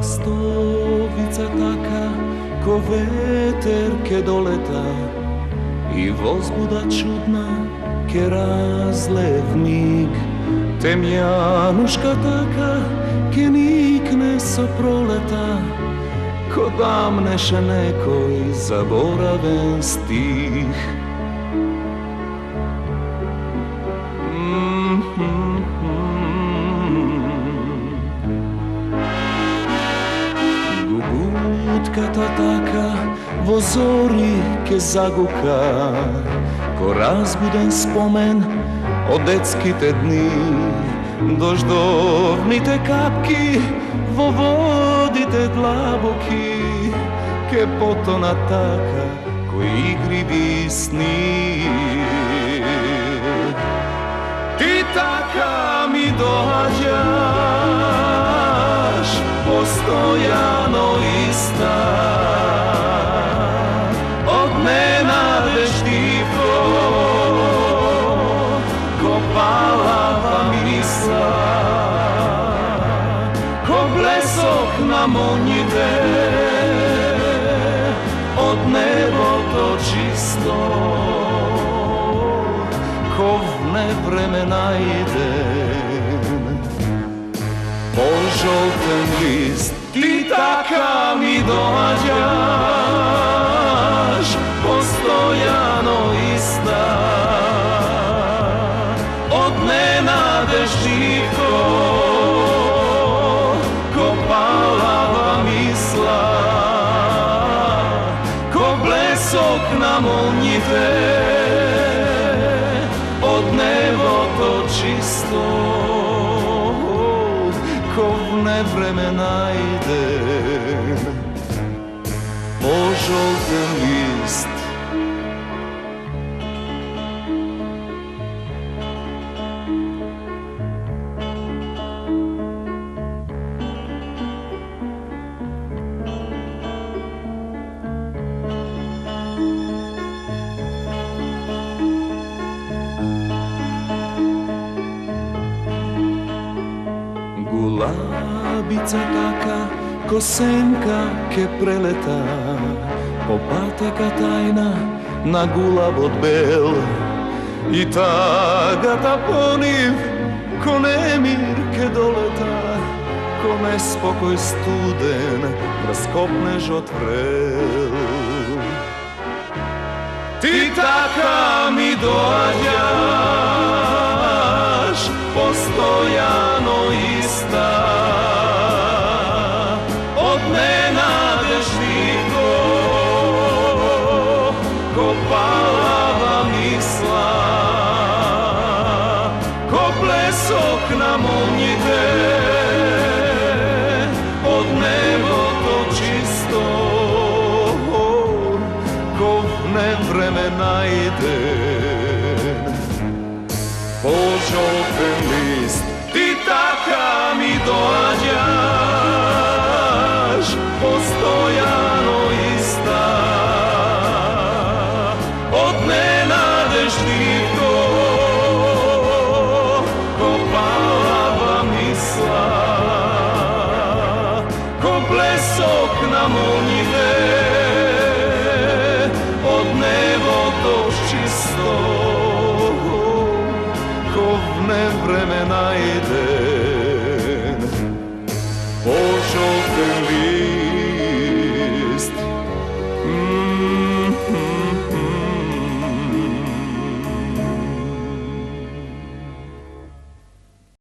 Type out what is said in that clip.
Lastovica taka, ko veter ke doleta, i возбуда čudna, ke razlev mig. Temjanuška taka, ke nikne so proleta, ko damneše nekoj zaboraven stih. Gugutkata taka vo zori ke zaguka, ko razbuden spomen od detskite dni. Doždovnite kapki vo vodite dlaboki, ke potona taka ko igrivi sni. Ti taka mi dođaš, postojano ista, od nenadeš tiho, ko palava misla, ko blesok na monjide, od nebo to čisto, ko v nevremena idem. Požolten list, ti taka mi dođaš, postojano ista, od nenade živko, ko palava misla, ko blesok na monjite, od nebo to čisto, ko v nevremena idem. Požolten list, gulabica taka, ko senka ke preleta, opataka tajna na gulabot bel. I tagata poniv, ko nemir ke doleta, ko nespokoj studen, raskopnež od vrel. Ti taka mi dođaš, postojano ista, od nenade živko, ko palava misla, ko blesok na monjide, od nebo to čisto, ko v nevremena idem. Požolten list, ti taka mi dođaš, postojano ista, od nenade živko, ko palava misla, ko blesok na monjide, od nebo to čisto, ko v nevremena ide.